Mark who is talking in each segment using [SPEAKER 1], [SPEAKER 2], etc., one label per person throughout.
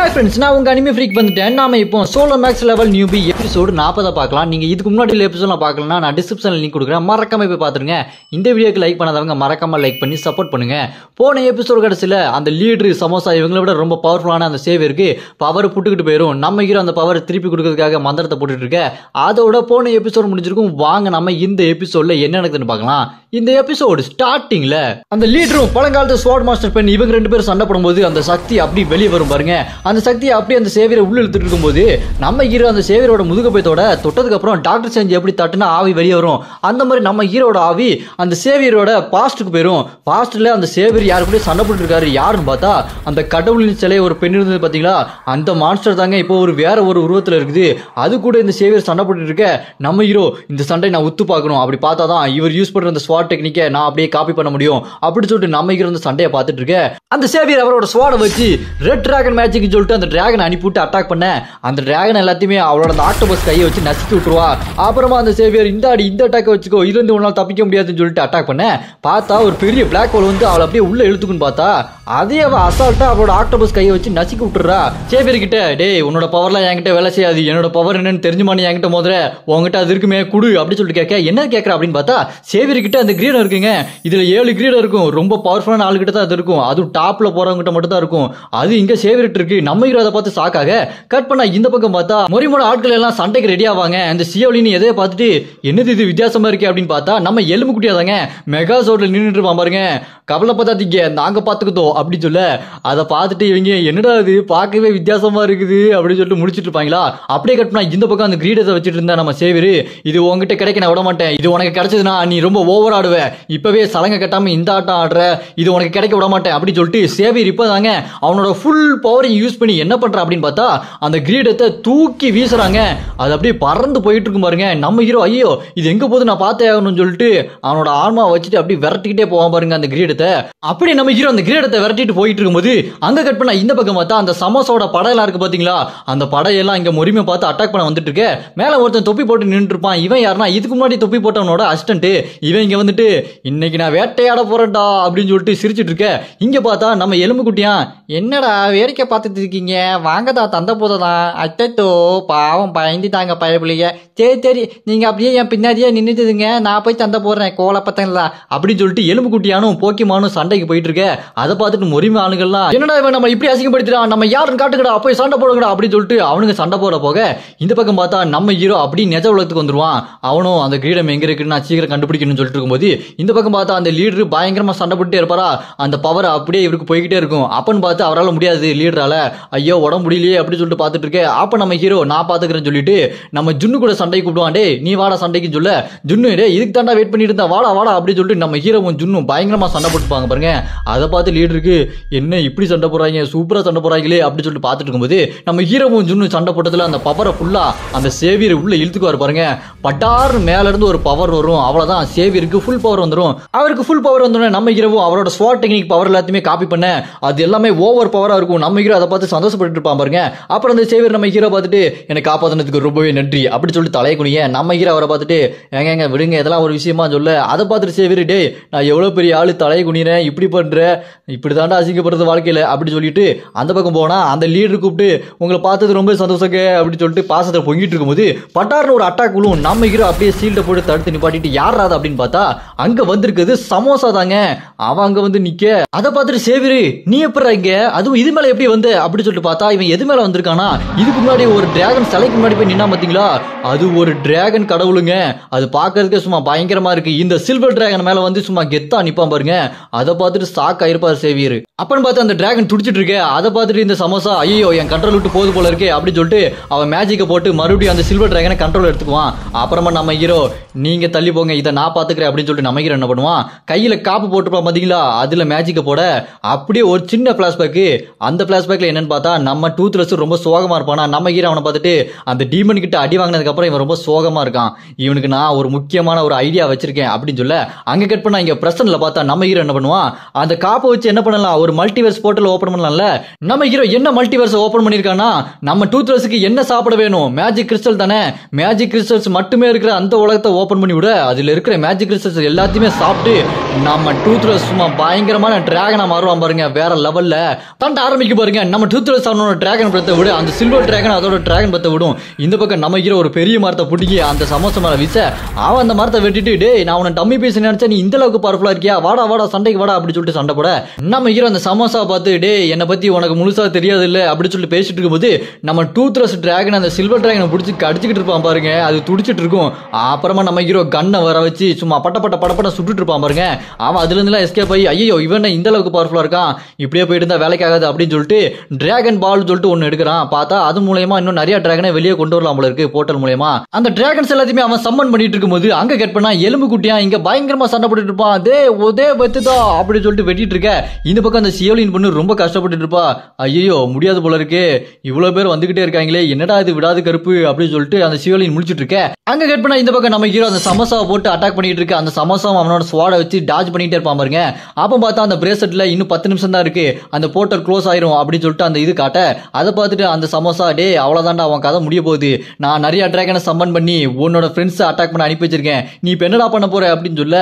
[SPEAKER 1] Hi friends, நான் உங்க anime freak வந்துட்டேன். நாம இப்போ solo maths level newbie episode 40 பார்க்கலாம். நீங்க இதுக்கு முன்னாடி எபிசோட்லாம் பார்க்கலன்னா நான் டிஸ்கிரிப்ஷன்ல லிங்க் கொடுக்குறேன், மறக்காம போய் பாத்துருங்க. இந்த வீடியோக்கு லைக் பண்ணாதவங்க மறக்காம லைக் பண்ணி சப்போர்ட் பண்ணுங்க. போன எபிசோடு கடைசியில அந்த லீடர் சமோசா இவங்களை விட ரொம்ப பவர்ஃபுல்லான அந்த சேவியருக்கு பவர் புட்டுக்கிட்டு போயிடும். நம்ம ஹீரோ அந்த பவர் திருப்பி கொடுக்கறதுக்காக மந்திரத்தை போட்டுட்டு இருக்க. அதோட போன எபிசோடு முடிஞ்சிருக்கும். வாங்க நம்ம இந்த எபிசோட்ல என்ன நடக்குதுன்னு பார்க்கலாம். இந்த எபிசோடு ஸ்டார்டிங்ல அந்த லீடரும் பழங்காலத்து ஸ்வாட் மாஸ்டர் பெண் இவங்க ரெண்டு பேரும் சண்டை போடும்போது அந்த சக்தி அப்படி வெளியே வரும் பாருங்க. அந்த சக்தியை அப்படியே அந்த சேவியரை உள்ள இழுத்துட்டு இருக்கும்போது நம்ம ஹீரோ அந்த சேவியரோட முதுகப்பயத்தோட தொட்டதுக்கு அப்புறம் டாக்டர் செஞ்சு எப்படி தட்டுனா ஆவி வெளியே வரும். அந்த மாதிரி நம்ம ஹீரோட ஆவி அந்த சேவியரோட பாஸ்டுக்கு போயிடும். பாஸ்ட்ல அந்த சேவியர் யாரு கூட சண்டை போட்டு இருக்காரு யாருன்னு பார்த்தா அந்த கடவுளின் சிலை ஒரு பெண் இருந்தது பாத்தீங்களா, அந்த மான்ஸ்டர் தாங்க இப்போ ஒரு வேற ஒரு உருவத்துல இருக்குது. அது கூட இந்த சேவியர் சண்டை போட்டு இருக்க. நம்ம ஹீரோ இந்த சண்டை நான் உத்து பார்க்கணும், அப்படி பார்த்தாதான் இவர் யூஸ் பண்ற அந்த ஸ்வாட் டெக்னிக்கை நான் அப்படியே காப்பி பண்ண முடியும் அப்படின்னு சொல்லிட்டு நம்ம ஹீரோ அந்த சண்டையை பார்த்துட்டு இருக்க. அந்த சேவியர் அவரோட ஸ்வாடை வச்சு ரெட் டிராகன் மேஜிக் சொல்லிட்டு அந்த டிராகன் அனுப்பிவிட்டு அட்டாக் பண்ண அந்த டிராகன் எல்லாத்தையுமே அவளோட அந்த ஆக்டோபஸ் கையை வச்சு நசுக்கி விட்டுருவா. அப்புறமா அந்த சேவியர் இந்த அட்டாக் வச்சுக்கோ, இருந்து உன்னால தப்பிக்க முடியாதுன்னு சொல்லிட்டு அட்டாக் பண்ண பார்த்தா ஒரு பெரிய பிளாக் ஹோல் வந்து அவளை அப்படியே உள்ள இழுத்துக்குன்னு பார்த்தா அதே அவ அசால்ட்டா அவளோட ஆக்டோபஸ் கையை வச்சு நசுக்கி விட்டுறா. சேவியர் கிட்ட டேய் உன்னோட பவர்லாம் என்கிட்ட வேலை செய்யாது, என்னோட பவர் என்னன்னு தெரிஞ்சுமானு என்கிட்ட மோதுற, உங்ககிட்ட அது இருக்குமே குடு அப்படின்னு சொல்லிட்டு கேட்க. என்ன கேட்கற அப்படின்னு பார்த்தா சேவியர் கிட்ட அந்த கிரீடம் இருக்குங்க. இதுல 7 கிரீடம் இருக்கும். ரொம்ப பவர்ஃபுல்லான ஆளுகிட்ட தான் அது இருக்கும். அதுவும் டாப்ல போறவங்கிட்ட மட்டும் தான் இருக்கும். அது இங்க சேவியர் இருக்கு. நம்ம ஹீரோ அதை பார்த்து சாக்காக கட் பண்ணா இந்த பக்கம் பார்த்தா மொரிமோட ஆட்கள் எல்லாம் சண்டைக்கு ரெடி ஆவாங்க. அந்த சியோலின்னு எதைய பார்த்துட்டு என்னது இது வித்தியாசமா இருக்கு அப்படின்னு பார்த்தா நம்ம எலும்பு குட்டியாதாங்க மெகாசோட்ல நின்றுட்டு இருப்பான் பாருங்க. கவலைப்படாதீங்க நாங்க பாத்துக்கிட்டோம் அப்படின்னு சொல்ல அதை பார்த்துட்டு இவங்க என்னடா இது பார்க்கவே வித்தியாசமா இருக்குது அப்படின்னு சொல்லிட்டு முடிச்சிட்டு இருப்பாங்களா. அப்படியே கட் பண்ணா இந்த பக்கம் அந்த கிரீடத்தை வச்சுட்டு இருந்தா நம்ம சேவியர் இது உங்ககிட்ட கிடைக்க நான் விட மாட்டேன், இது உனக்கு கிடைச்சதுன்னா நீ ரொம்ப ஓவர் ஆடுவ, இப்பவே சலங்க கட்டாம இந்த ஆட்டம் ஆடுற, இது உனக்கு கிடைக்க விட மாட்டேன் அப்படின்னு சொல்லிட்டு சேவியர் இப்பதாங்க அவனோட ஃபுல் பவரையும் யூஸ் பண்ணி என்ன பண்றான் அப்படின்னு பார்த்தா அந்த கிரீடத்தை தூக்கி வீசுறாங்க. அது அப்படியே பறந்து போயிட்டு இருக்கும் பாருங்க. நம்ம ஹீரோ ஐயோ இது எங்க போது நான் பார்த்தே ஆகணும்னு சொல்லிட்டு அவனோட ஆர்மா வச்சுட்டு அப்படியே விரட்டிக்கிட்டே போவான் பாருங்க அந்த கிரீடத்தை. அப்படியே நம்ம ஹீரோ அந்த கிரீடத்தை விரட்டிட்டு போயிட்டு இருக்கும்போது அங்க கட் பண்ணா இந்த பக்கம் பார்த்தா அந்த சமோசாவோட படையெல்லாம் இருக்கு பாத்தீங்களா, அந்த படையெல்லாம் இங்க மொரிமை பார்த்து அட்டாக் பண்ண வந்துட்டு இருக்க. மேல ஒருத்தன் தொப்பி போட்டு நின்று இருப்பான். இவன் யாருன்னா இதுக்கு முன்னாடி தொப்பி போட்டவனோட அசிஸ்டன்ட். இவன் இங்க வந்துட்டு இன்னைக்கு நான் வேட்டையாட போறேன்டா அப்படின்னு சொல்லிட்டு சிரிச்சிட்டு இருக்க. இங்க பார்த்தா நம்ம எலும்பு குட்டியா என்னடா வேடிக்கை பார்த்துட்டு இருக்கீங்க, வாங்கதா தந்த போததான், அட்டோ பாவம் பயந்துட்டாங்க பயப்பிள்ளைங்க, சரி சரி நீங்க அப்படியே என் பின்னாடியே நின்றுதுங்க, நான் போய் தந்த போடுறேன் கோலப்பத்தங்களா அப்படின்னு சொல்லிட்டு எலும்பு குட்டியானும் போக்கிமானும் சண்டைக்கு போயிட்டு இருக்க. அதை பார்த்துட்டு மொரிமை ஆளுங்கள்லாம் என்னடா இவன் நம்ம இப்படி அசிங்கப்படுத்திடான், நம்ம யாருன்னு காட்டுக்கடா போய் சண்டை போடுங்கடா அப்படின்னு சொல்லிட்டு அவனுங்க சண்டை போட போக இந்த பக்கம் பார்த்தா நம்ம ஹீரோ அப்படி நிஜ உலகத்துக்கு வந்துருவான். அவனும் அந்த கிரீடம் எங்க இருக்குன்னு நான் சீக்கிரம் கண்டுபிடிக்கணும்னு சொல்லிட்டு இருக்கும்போது இந்த பக்கம் பார்த்தா அந்த லீடர் பயங்கரமா சண்டை போட்டுட்டே இருப்பாரா. அந்த பவர் அப்படியே இவருக்கு போய்கிட்டே இருக்கும். அப்பன்னு பார்த்து அவரால் முடியாது லீடரால, ஐயோ உடம்பு முடியலையே அப்படின்னு சொல்லிட்டு பார்த்துட்டு இருக்கேன். அப்ப நம்ம ஹீரோ நான் பாத்துக்கிறேன்னு சொல்லிட்டு நம்ம ஜுன்னு கூட சண்டைக்கு கூப்பிடுவான். டே நீ வாடா சண்டைக்கு சொல்ல, ஜுன்னு டே இதுக்கு தாண்டா வெயிட் பண்ணிட்டு இருந்தா வாடா வாடா அப்படின்னு சொல்லிட்டு நம்ம ஹீரோவும் ஜுன்னும் பயங்கரமா சண்டை போட்டுப்பாங்க பாருங்க. அதை பார்த்து லீடருக்கு என்ன இப்படி சண்டை போடுறாங்க, சூப்பரா சண்டை போடுறாங்களே அப்படின்னு சொல்லிட்டு பார்த்துட்டு இருக்கும்போது நம்ம ஹீரோவும் ஜுன்னு சண்டை போட்டதுல அந்த பவரை ஃபுல்லா அந்த சேவியர் உள்ள இழுத்துக்குவார் பாருங்க. பட்டார் மேல இருந்து ஒரு பவர் வரும், அவ்வளவுதான் சேவியருக்கு ஃபுல் பவர் வந்துடும். அவருக்கு ஃபுல் பவர் வந்தோடனே நம்ம ஹீரோவும் அவரோட ஸ்வாட் டெக்னிக் பவர் எல்லாத்தையுமே காப்பி பண்ண அது எல்லாமே ஓவர் பவரா இருக்கும். நம்ம ஹீரோ அதை பார்த்து சந்தோஷப்பட்டு இருப்பான் பாருங்க. அப்புறம் அந்த சேவியர் நம்ம ஹீரோ பார்த்துட்டு எனக்கு காப்பாத்தினதுக்கு ரொம்பவே நன்றி அப்படின்னு சொல்லிட்டு தலையை குனிய. நம்ம ஹீரோ அவரை பார்த்துட்டு எங்க விடுங்க இதெல்லாம் ஒரு விஷயமா சொல்ல. அதை பார்த்துட்டு சேவியர் டே நான் எவ்வளவு பெரிய ஆளு தலையை குனிறேன், இப்படி பண்ற, இப்படி தாண்டா அசிங்கப்படுறது வாழ்க்கையில அப்படின்னு சொல்லிட்டு அந்த பக்கம் போனா அந்த லீடர் கூப்பிட்டு உங்களை பார்த்தது ரொம்ப சந்தோஷங்க அப்படின்னு சொல்லிட்டு பாசத்தை பொங்கிட்டு இருக்கும்போது பட்டார்னு ஒரு அட்டாக் விழும். நம்ம ஹீரோ அப்படியே சீல்ட போட்டு தடுத்து நிப்பாட்டிட்டு யாராது அப்படின்னு பார்த்தா அங்க வந்திருக்குது சமோசா தாங்க. அவன் அங்க வந்து நிக்க. அதை பார்த்துட்டு சேவியர் நீ எப்படி இங்க, அதுவும் இது மேல எப்படி வந்து அப்படி சொல்லிட்டு பார்த்தா இவன் எது மேல வந்திருக்கானா இதுக்கு முன்னாடி ஒரு டிராகன் சிலைக்கு முன்னாடி போய் நின்னா பாத்தீங்களா, அது ஒரு டிராகன் கடவுளுங்க. அது பாக்குறதுக்கு சும்மா பயங்கரமா இருக்கு. இந்த சில்வர் டிராகன் மேல வந்து சும்மா கெத்தா நிப்பான் பாருங்க. அதை பார்த்துட்டு சாக் ஆயிருப்பாரு சேவியர். அப்பன்னு பார்த்து அந்த டிராகன் துடிச்சிட்டு இருக்க. அதை பார்த்துட்டு இந்த சமோசா ஐயோ என் கண்ட்ரோல் விட்டு போது போல இருக்கே அப்படின்னு சொல்லிட்டு அவன் மேஜிக்கை போட்டு மறுபடியும் அந்த சில்வர் டிராகனை கண்ட்ரோல் எடுத்துக்குவான். அப்புறமா நம்ம ஹீரோ நீங்க தள்ளி போங்க இதை நான் பாத்துக்கிறேன் அப்படின்னு சொல்லிட்டு நம்ம ஹீரோ என்ன பண்ணுவான், கையில காப்பு போட்டுப்பான் பாத்தீங்களா, அதுல மேஜிக்கை போட அப்படியே ஒரு சின்ன பிளாஷ்பேக். அந்த பிளாஷ்பேக்ல என்னன்னு பார்த்தா நம்ம டூத்லெஸ் ரொம்ப சோகமா இருப்பானா. நம்ம ஹீரோ அவனை பார்த்துட்டு அந்த டீமன் கிட்ட அடி வாங்கினதுக்கு அப்புறம் இவன் ரொம்ப சோகமா இருக்கான், இவனுக்கு நான் ஒரு முக்கியமான ஒரு ஐடியா வச்சிருக்கேன் அப்படின்னு சொல்ல அங்க கட் பண்ணா இங்க பிரசன்ட்ல பார்த்தா நம்ம ஹீரோ என்ன பண்ணுவான், அந்த காப்பை வச்சு என்ன பண்ணலாம், ஒரு மல்டிவர்ஸ் போர்ட்டல் ஓபன் பண்ணலாம்ல. நம்ம ஹீரோ என்ன மல்டிவர்ஸ் ஓபன் பண்ணிருக்கானா, நம்ம டூத்லெஸ்க்கு என்ன சாப்பிட வேணும், மேஜிக் கிறிஸ்டல் தானே, மேஜிக் கிறிஸ்டல்ஸ் மட்டுமே இருக்கிற அந்த உலகத்தை ஓபன் பண்ணி விட அதுல இருக்கிற மேஜிக் கிறிஸ்டல்ஸ் எல்லாத்தையுமே சாப்பிட்டு நம்ம டூத்லெஸ் சும்மா பயங்கரமான டிராகனா மாறுவான் பாருங்க. வேற லெவல்ல தண்ட ஆரம்பிக்க பாருங்க. நம்ம டூத்லெஸ் அவனோட டிராகன் பத்தை விட அந்த சில்வர் டிராகன் அதோட டிராகன் பத்தை விடும். இந்த பக்கம் நம்ம ஹீரோ ஒரு பெரிய மரத்தை பிடிக்கி அந்த சமோசா மேல வீச அவன் அந்த மரத்தை வெட்டிட்டு டேய் நான் உன்னை டம்மி பீஸ் நினைச்சா நீ இந்த அளவுக்கு பவர்ஃபுல்லா இருக்கியா, வாடா வாடா சண்டைக்கு வாடா அப்படி சொல்லிட்டு சண்டை போட நம்ம ஹீரோ அந்த சமோசா பார்த்து டேய் என்னை பத்தி உனக்கு முழுசா தெரியாது இல்ல அப்படி சொல்லிட்டு பேசிட்டு இருக்கும்போது நம்ம டூத்லெஸ் டிராகன் அந்த சில்வர் டிராகனை பிடிச்சி அடிச்சுக்கிட்டு இருப்பான் பாருங்க. அது துடிச்சிட்டு இருக்கும். அப்புறமா நம்ம ஹீரோ கண்ணை வர வச்சு சும்மா பட்ட சுட்டுட்டு இருப்பான் பாருங்க. அவன் அதுல இருந்து எஸ்கேப் ஆகி ஐயோ இவன் இந்த அளவுக்கு பவர்ஃபுல்லா இருக்கான், இப்படியே போயிட்டு இருந்தா வேலைக்கு ஆகாது அப்படின்னு சொல்லிட்டு டிராகன் பால் சொல்லிட்டு ஒன்னு எடுக்கிறான். பார்த்தா அது மூலமா இன்னும் நிறைய டிராகனை வெளியே கொண்டு வரலாம் போல இருக்கு போர்ட்டல் மூலமா. அந்த டிராகன்ஸ் எல்லாத்தையுமே அவன் சம்மன் பண்ணிட்டு இருக்கும்போது அங்க கட் பண்ணா எலும்பு குட்டியா இங்க பயங்கரமா சண்டை போட்டுட்டு இருப்பான். அதே ஒதே பத்துதா அப்படின்னு சொல்லிட்டு வெட்டிட்டு இருக்க. இந்த பக்கம் அந்த சியோலின் பொண்ணு ரொம்ப கஷ்டப்பட்டு இருப்பா. ஐயோ முடியாது போல இருக்கு, இவ்வளவு பேர் வந்துகிட்டே இருக்காங்களே என்னடா இது விடாது கருப்பு அப்படின்னு சொல்லிட்டு அந்த சியோலின் முடிச்சிட்டு இருக்க. அங்க கட் பண்ணா இந்த பக்கம் நம்ம ஹீரோ அந்த சமோசாவை போட்டு அட்டாக் பண்ணிட்டு இருக்க. அந்த சமோசாவை அவனோட ஸ்வாட வச்சு டாஜ் பண்ணிட்டே இருப்பான் பாருங்க. அப்ப பார்த்தா அந்த பிரேஸ்லெட்ல இன்னும் 10 நிமிஷம் தான் இருக்கு, அந்த போர்ட்டல் க்ளோஸ் ஆயிரும் அப்படின்னு சொல்லிட்டு அந்த இது காட்ட அதை பார்த்துட்டு அந்த சமோசா டே அவ்வளவுதான்டா அவன் கதை முடிய போகுது, நான் நிறைய டிராகனை சம்மன் பண்ணி உன்னோட ஃப்ரெண்ட்ஸ் அட்டாக் பண்ண அனுப்பி வச்சிருக்கேன், நீ இப்ப என்னடா பண்ண போற அப்படின்னு சொல்ல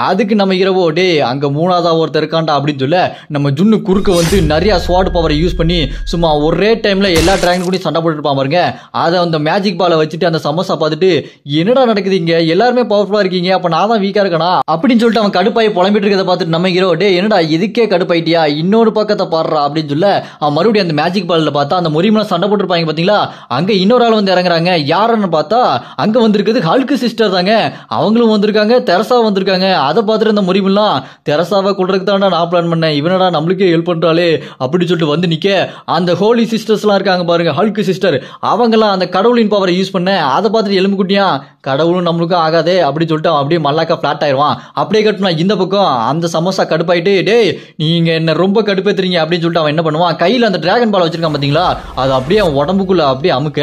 [SPEAKER 1] அதுக்கு நம்ம ஹீரோவோ டே அங்க மூணாவதா ஒருத்தர் இருக்காண்டா அப்படின்னு சொல்ல நம்ம ஜுன்னு குறுக்க வந்து நிறைய ஸ்வாட் பவரை யூஸ் பண்ணி சும்மா ஒரே டைம்ல எல்லா டிராகன் கூட சண்டை போட்டு இருப்பான் பாருங்க. அதை அந்த மேஜிக் பாலை வச்சுட்டு அந்த சமோசா பார்த்துட்டு என்னடா நடக்குது இங்க எல்லாருமே பவர்ஃபுல்லா இருக்கீங்க அப்ப நான் தான் வீக்கா இருக்கனா அப்படின்னு சொல்லிட்டு அவன் கடுப்பாய் புலம்பிட்டு இருக்கதை பார்த்துட்டு நம்ம ஹீரோ டே என்னடா இதுக்கே கடுப்பாயிட்டியா இன்னொரு பக்கத்தை பாடுறா அப்படின்னு சொல்ல அவன் மறுபடியும் அந்த மேஜிக் பால்ல பார்த்தா அந்த மொரிமலாம் சண்டை போட்டுருப்பாங்க பாத்தீங்களா. அங்க இன்னொரு ஆள் வந்து இறங்குறாங்க. யாருன்னு பார்த்தா அங்க வந்திருக்குது ஹல்க் சிஸ்டர் தாங்க. அவங்களும் வந்திருக்காங்க, தெரசா வந்திருக்காங்க. அதை பார்த்துட்டு அந்த மொரிமலாம் தெரசாவை கொள்றதுக்கு தான்டா நான் பிளான் பண்ணேன், இவனடா நம்மளுக்கே ஹெல்ப் பண்றாளே அப்படின்னு சொல்லிட்டு வந்து நிக்க அந்த ஹோலி சிஸ்டர்ஸ் எல்லாம் இருக்காங்க பாருங்க ஹல்க் சிஸ்டர். அவங்கெல்லாம் அந்த கடவுளின் பவரை யூஸ் பண்ண அதை பார்த்துட்டு எலும்பு குட்டியா கடவுளும் நம்மளுக்கும் ஆகாதே அப்படின்னு சொல்லிட்டு அவன் அப்படியே மல்லாக்கா பிளாட் ஆயிடுவான். அப்படியே கட்டுனா இந்த பக்கம் அந்த சமோசா கடுப்பாயிட்டு டேய் நீங்க என்ன ரொம்ப கடுப்பேத்துறீங்க அப்படின்னு சொல்லிட்டு அவன் என்ன பண்ணுவான் கையில அந்த டிராகன் பால் வச்சிருக்கான் பாத்தீங்களா, அது அப்படியே அவன் உடம்புக்குள்ள அப்படியே அமுக்க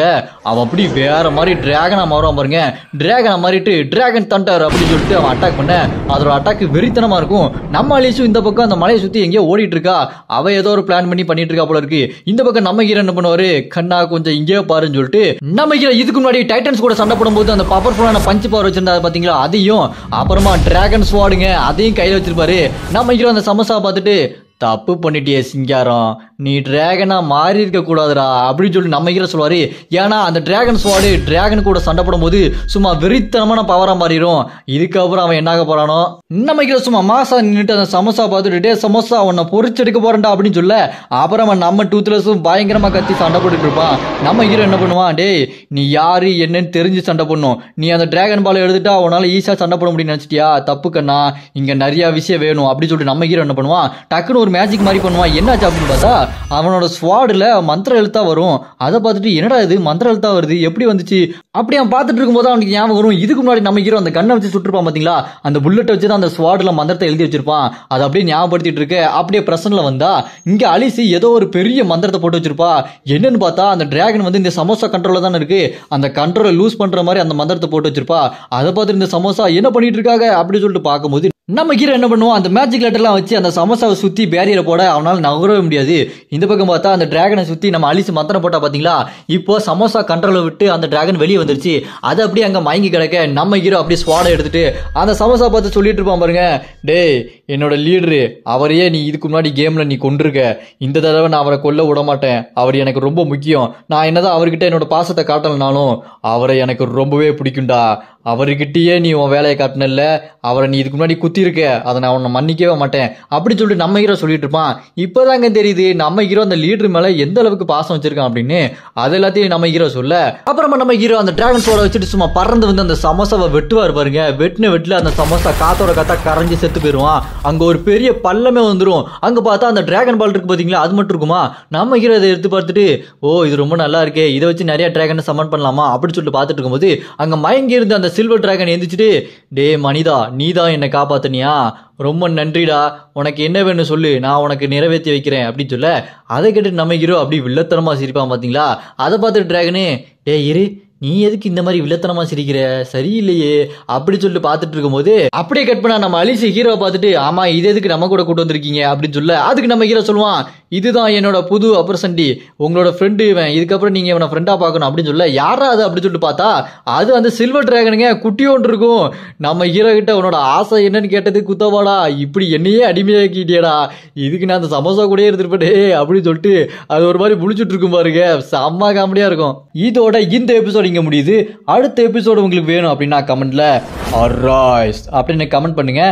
[SPEAKER 1] அவன் அப்படி வேற மாதிரி டிராகனா மாறுவான் பாருங்க. டிராகனா மாறிட்டு டிராகன் தண்டர் அப்படின்னு சொல்லிட்டு அவன் அட்டாக் பண்ண அதோட அட்டாக் வெறித்தனமா இருக்கும். நம்ம அலிசும் இந்த பக்கம் அந்த மலையை சுத்தி எங்கேயோ ஓடிட்டு இருக்கா. அவ ஏதோ ஒரு பிளான் பண்ணி பண்ணிட்டு இருக்கா போல இருக்கு. இந்த பக்கம் நம்ம ஹீரோ என்ன பண்ணுவாரு கண்ணா கொஞ்சம் இங்கே பாருன்னு சொல்லிட்டு நம்ம ஹீரோ இதுக்கு முன்னாடி டைட்டன்ஸ் கூட சண்டை போடும்போது அந்த பவர்ஃபுல்லான பஞ்ச் பவர் வச்சிருந்தா பாத்தீங்களா அதையும் அப்புறமா டிராகன் ஸ்வாடுங்க அதையும் கையில வச்சிருப்பாரு. நம்ம ஹீரோ அந்த சமோசா பார்த்துட்டு தப்பு பண்ணிட்டியே சிங்காரம், நீ டிராகனா மாறி இருக்க கூடாதுடா அப்படின்னு சொல்லி நம்ம ஹீரோ சொல்லுவாரு. ஏன்னா அந்த டிராகன் ஸ்வாடு டிராகன் கூட சண்டை போடும்போது சும்மா வெறித்தனமான பவரா மாறிடும். இதுக்கப்புறம் அவன் என்னாக போறானோ. நம்ம ஹீரோ சும்மா மாசா நின்றுட்டு அந்த சமோசா பார்த்துட்டு டே சமோசா உன்னை பொறிச்செடுக்க போறேன்டா அப்படின்னு சொல்ல அப்புறமா நம்ம டூத்லெஸும் பயங்கரமா கத்தி சண்டை போட்டுட்டு இருப்பான். நம்ம ஹீரோ என்ன பண்ணுவான் டே நீ யாரு என்னன்னு தெரிஞ்சு சண்டை போடணும், நீ அந்த டிராகன் பாலை எடுத்துட்டா உன்னால ஈஸியா சண்டை போட முடியும்னு நினைச்சிட்டியா, தப்பு கண்ணா இங்க நிறைய விஷயம் வேணும் அப்படின்னு சொல்லிட்டு நம்ம ஹீரோ என்ன பண்ணுவான் டக்குன்னு ஒரு மேஜிக் மாதிரி பண்ணுவான். என்னாச்சு அப்படின்னு பார்த்தா அவனோட ஸ்வாடுல மந்திர எழுத்தா வரும். அதை பார்த்துட்டு என்னடா இது மந்திர எழுத்தா வருது எப்படி வந்துச்சு அப்படி அவன் பார்த்துட்டு இருக்கும்போது அவனுக்கு ஞாபகம் வரும் இதுக்கு முன்னாடி நம்ம ஹீரோ அந்த கண்ணை வச்சு சுட்டுருப்பான் பாத்தீங்களா, அந்த புல்லட்டை வச்சு தான் அந்த ஸ்வாடுல மந்திரத்தை எழுதி வச்சிருப்பான். அதை அப்படியே ஞாபகப்படுத்திட்டு இருக்க அப்படியே பிரசன்ல வந்தா இங்க அலிசி ஏதோ ஒரு பெரிய மந்திரத்தை போட்டு வச்சிருப்பா. என்னன்னு பார்த்தா அந்த டிராகன் வந்து இந்த சமோசா கண்ட்ரோல்ல தானே இருக்கு, அந்த கண்ட்ரோலை லூஸ் பண்ற மாதிரி அந்த மந்திரத்தை போட்டு வச்சிருப்பா. அதை பார்த்துட்டு இந்த சமோசா என்ன பண்ணிட்டு இருக்காங்க அப்படின்னு சொல்லிட்டு பார்க்கும்போது நம்ம ஹீரோ என்ன பண்ணுவோம் அந்த மேஜிக் லெட்டர்லாம் வச்சு அந்த சமோசாவை சுத்தி பேரியரை போட அவனால நகரவே முடியாது. இந்த பக்கம் பார்த்தா அந்த டிராகனை சுத்தி நம்ம அலிசி மந்திரம் போட்டா பாத்தீங்களா, இப்போ சமோசா கண்ட்ரோலை விட்டு அந்த டிராகன் வெளியே வந்துருச்சு. அதை அப்படியே அங்க மயங்கி கிடக்க நம்ம ஹீரோ அப்படியே ஸ்வாடை எடுத்துட்டு அந்த சமோசா பார்த்து சொல்லிட்டு இருப்பான் பாருங்க டேய் என்னோட லீடரு அவரையே நீ இதுக்கு முன்னாடி கேம்ல நீ கொண்டிருக்க, இந்த தடவை நான் அவரை கொல்ல விட மாட்டேன், அவர் எனக்கு ரொம்ப முக்கியம், நான் என்னதான் அவர்கிட்ட என்னோட பாசத்தை காட்டலனாலும் அவரை எனக்கு ரொம்பவே பிடிக்கும்டா, அவர்கிட்டயே நீ உன் வேலையை காட்டினல்ல, அவரை நீ இதுக்கு முன்னாடி குத்தி இருக்க, அதை நான் உன்னை மன்னிக்கவே மாட்டேன் அப்படின்னு சொல்லிட்டு நம்ம ஹீரோ சொல்லிட்டு இருப்பான். இப்பதாங்க தெரியுது நம்ம ஹீரோ அந்த லீடர் மேல எந்த அளவுக்கு பாசம் வச்சிருக்கான் அப்படின்னு. அது எல்லாத்தையும் நம்ம ஹீரோ சொல்ல அப்புறமா நம்ம ஹீரோ அந்த டிராகன் சோட வச்சுட்டு சும்மா பறந்து வந்து அந்த சமோசாவை வெட்டுவார் பாருங்க. வெட்டுல அந்த சமோசா காத்தோட காத்தா கரைஞ்சி செத்து போயிருவான். அங்க ஒரு பெரிய பள்ளமே வந்துடும். அங்க பார்த்தா அந்த டிராகன் பால் இருக்கு பாத்தீங்களா, அது மட்டும் இருக்குமா. நம்ம ஹீரோ இதை எடுத்து பார்த்துட்டு ஓ இது ரொம்ப நல்லா இருக்கே, இதை வச்சு நிறைய டிராகன் சமன் பண்ணலாமா அப்படின்னு சொல்லிட்டு பார்த்துட்டு இருக்கும்போது அங்க மயங்கி இருந்து அந்த சில்வர் டிராகன் எந்திரிச்சிட்டு டே மனிதா நீதான் என்னை காப்பாத்தினியா, ரொம்ப நன்றிடா, உனக்கு என்ன வேணும் சொல்லு நான் உனக்கு நிறைவேற்றி வைக்கிறேன் அப்படின்னு சொல்ல அதை கேட்டு நம்ம ஹீரோ அப்படி வில்லத்தனமா சிரிப்பான் பாத்தீங்களா. அதை பார்த்துட்டு டிராகனே டே இரு நீ எதுக்கு இந்த மாதிரி வில்லத்தனமா சிரிக்கிற, சரியில்லையே அப்படி சொல்லிட்டு பார்த்துட்டு இருக்கும்போது அப்படியே கட் பண்ணா நம்ம அலிசி ஹீரோ பார்த்துட்டு, ஆமா இது எதுக்கு நம்ம கூட கூட்டு வந்திருக்கீங்க அப்படின்னு சொல்ல, அதுக்கு நம்ம ஹீரோ சொல்லுவான், இதுதான் என்னோட புது அப்ரசண்டி, உங்களோட ஃப்ரெண்டு இவன், இதுக்கப்புறம் நீங்க இவனை ஃப்ரெண்டா பார்க்கணும் அப்படின்னு சொல்ல, யாரா அது அப்படின்னு சொல்லிட்டு பார்த்தா அது அந்த சில்வர் டிராகனுங்க, குட்டி ஒன்று இருக்கும். நம்ம ஹீரோ கிட்ட உன்னோட ஆசை என்னன்னு கேட்டது குத்தவாடா, இப்படி என்னையே அடிமையாக்கிட்டியடா, இதுக்கு நான் அந்த சமோசா கூட எடுத்துட்டு அப்படின்னு சொல்லிட்டு அது ஒரு மாதிரி புளிச்சுட்டு இருக்கும் பாருங்க, செம்ம காமெடியா இருக்கும். இதோட இந்த எபிசோட் இங்க முடியுது. அடுத்த எபிசோடு உங்களுக்கு வேணும் அப்படின்னா கமெண்ட்ல அரைஸ் அப்படின்னு கமெண்ட் பண்ணுங்க.